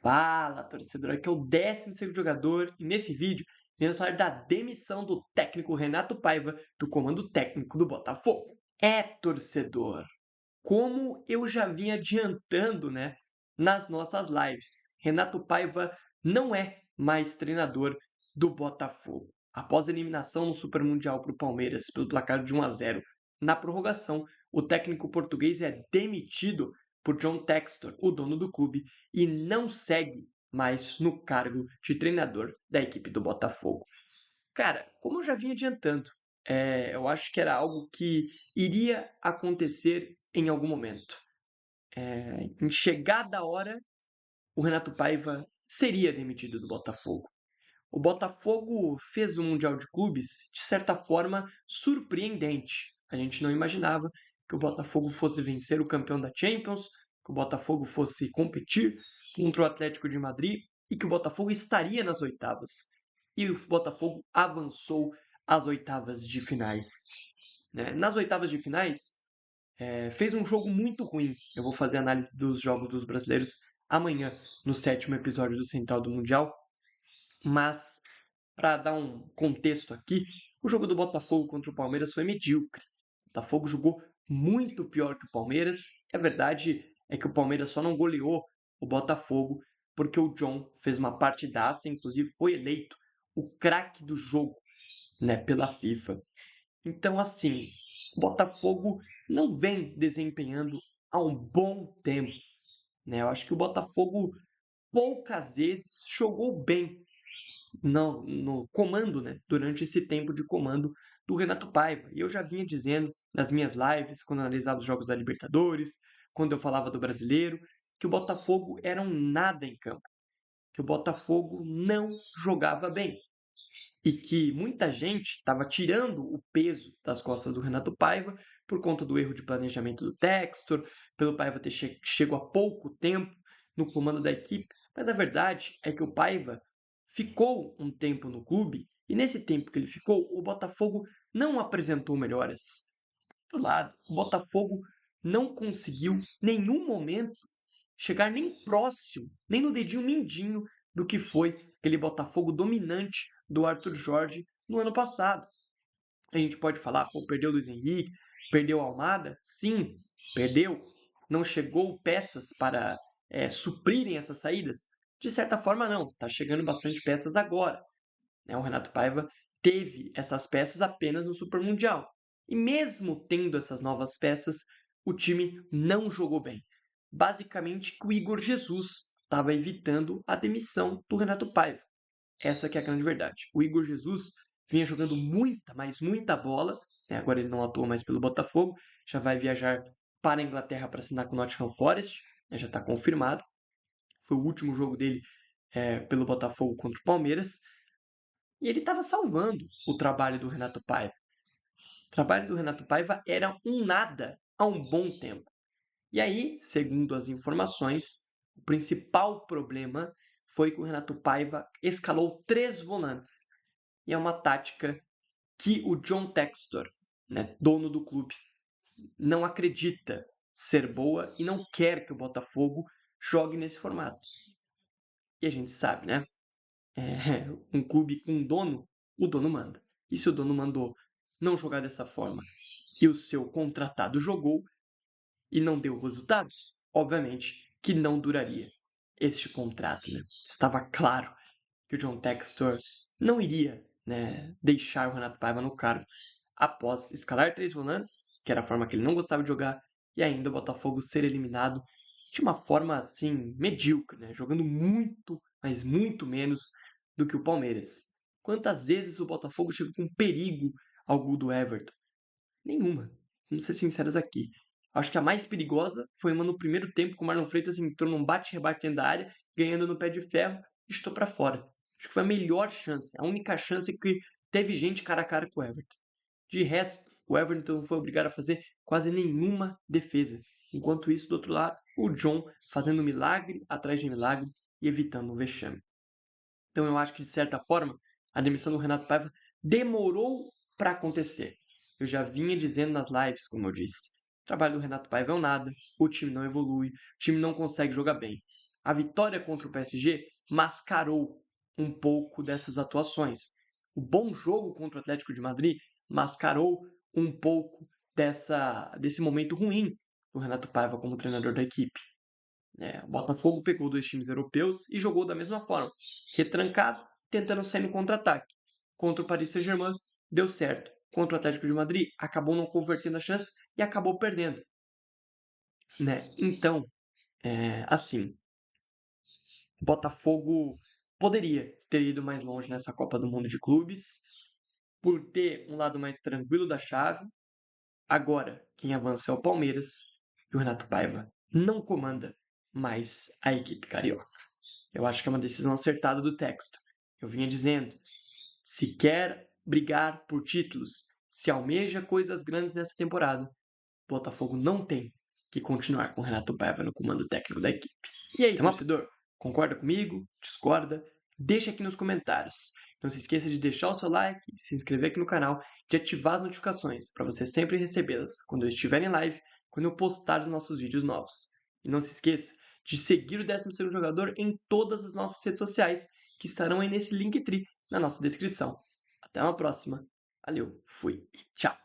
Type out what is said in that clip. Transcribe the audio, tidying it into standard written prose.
Fala, torcedor, aqui é o 12º jogador e nesse vídeo iremos falar da demissão do técnico Renato Paiva do comando técnico do Botafogo. Torcedor, como eu já vinha adiantando, né, nas nossas lives, Renato Paiva não é mais treinador do Botafogo. Após a eliminação no Super Mundial para o Palmeiras pelo placar de 1-0 na prorrogação, o técnico português é demitido por John Textor, o dono do clube, e não segue mais no cargo de treinador da equipe do Botafogo. Cara, como eu já vinha adiantando, eu acho que era algo que iria acontecer em algum momento. Em chegada a hora, o Renato Paiva seria demitido do Botafogo. O Botafogo fez um Mundial de Clubes, de certa forma, surpreendente. A gente não imaginava que o Botafogo fosse vencer o campeão da Champions, que o Botafogo fosse competir contra o Atlético de Madrid e que o Botafogo estaria nas oitavas. E o Botafogo avançou às oitavas de finais. Nas oitavas de finais, fez um jogo muito ruim. Eu vou fazer análise dos jogos dos brasileiros amanhã, no 7º episódio do Central do Mundial. Mas para dar um contexto aqui, o jogo do Botafogo contra o Palmeiras foi medíocre. O Botafogo jogou muito pior que o Palmeiras. A verdade é que o Palmeiras só não goleou o Botafogo porque o John fez uma partidaça, inclusive foi eleito o craque do jogo, né, pela FIFA. Então, assim, o Botafogo não vem desempenhando há um bom tempo, né? Eu acho que o Botafogo poucas vezes jogou bem no comando, né, durante esse tempo de comando do Renato Paiva. E eu já vinha dizendo nas minhas lives, quando eu analisava os jogos da Libertadores, quando eu falava do Brasileiro, que o Botafogo era um nada em campo, que o Botafogo não jogava bem e que muita gente estava tirando o peso das costas do Renato Paiva por conta do erro de planejamento do Textor, pelo Paiva ter chegado há pouco tempo no comando da equipe, mas a verdade é que o Paiva ficou um tempo no clube e nesse tempo que ele ficou, o Botafogo não apresentou melhoras. Do lado, o Botafogo não conseguiu nenhum momento chegar nem próximo, nem no dedinho mindinho do que foi aquele Botafogo dominante do Arthur Jorge no ano passado. A gente pode falar, pô, perdeu o Luiz Henrique, perdeu o Almada? Sim, perdeu. Não chegou peças para suprirem essas saídas? De certa forma, não. Está chegando bastante peças agora. O Renato Paiva teve essas peças apenas no Super Mundial. E mesmo tendo essas novas peças, o time não jogou bem. Basicamente, o Igor Jesus estava evitando a demissão do Renato Paiva. Essa que é a grande verdade. O Igor Jesus vinha jogando muita, mas muita bola. Agora ele não atua mais pelo Botafogo. Já vai viajar para a Inglaterra para assinar com o Nottingham Forest. Já está confirmado. Foi o último jogo dele pelo Botafogo contra o Palmeiras. E ele estava salvando o trabalho do Renato Paiva. O trabalho do Renato Paiva era um nada há um bom tempo. E aí, segundo as informações, o principal problema foi que o Renato Paiva escalou 3 volantes. E é uma tática que o John Textor, né, dono do clube, não acredita ser boa e não quer que o Botafogo jogue nesse formato. E a gente sabe, né? Um clube com um dono, o dono manda. E se o dono mandou não jogar dessa forma e o seu contratado jogou e não deu resultados, obviamente que não duraria este contrato. Né? Estava claro que o John Textor não iria, né, deixar o Renato Paiva no cargo após escalar 3 volantes, que era a forma que ele não gostava de jogar, e ainda o Botafogo ser eliminado de uma forma assim medíocre, né? Jogando muito, mas muito menos do que o Palmeiras. Quantas vezes o Botafogo chegou com perigo ao gol do Everton? Nenhuma. Vamos ser sinceros aqui. Acho que a mais perigosa foi uma no primeiro tempo, que o Marlon Freitas entrou num bate-rebate dentro da área, ganhando no pé de ferro e estou para fora. Acho que foi a melhor chance, a única chance que teve gente cara a cara com o Everton. De resto, o Everton foi obrigado a fazer quase nenhuma defesa. Enquanto isso, do outro lado, o John fazendo milagre atrás de milagre e evitando um vexame. Então eu acho que, de certa forma, a demissão do Renato Paiva demorou para acontecer. Eu já vinha dizendo nas lives, como eu disse, O trabalho do Renato Paiva é um nada, o time não evolui, o time não consegue jogar bem. A vitória contra o PSG mascarou um pouco dessas atuações. O bom jogo contra o Atlético de Madrid mascarou um pouco desse momento ruim do Renato Paiva como treinador da equipe. O Botafogo pegou dois times europeus e jogou da mesma forma, retrancado, tentando sair no contra-ataque. Contra o Paris Saint-Germain, deu certo. Contra o Atlético de Madrid, acabou não convertendo a chance e acabou perdendo. Então, assim, o Botafogo poderia ter ido mais longe nessa Copa do Mundo de Clubes, por ter um lado mais tranquilo da chave. Agora, quem avança é o Palmeiras e o Renato Paiva não comanda mais a equipe carioca. Eu acho que é uma decisão acertada do texto. Eu vinha dizendo, se quer brigar por títulos, se almeja coisas grandes nessa temporada, Botafogo não tem que continuar com o Renato Paiva no comando técnico da equipe. E aí, torcedor? Concorda comigo? Discorda? Deixa aqui nos comentários. Não se esqueça de deixar o seu like, de se inscrever aqui no canal, de ativar as notificações para você sempre recebê-las quando eu estiver em live, quando eu postar os nossos vídeos novos. E não se esqueça de seguir o 12º Jogador em todas as nossas redes sociais, que estarão aí nesse Linktree na nossa descrição. Até uma próxima. Valeu, fui e tchau!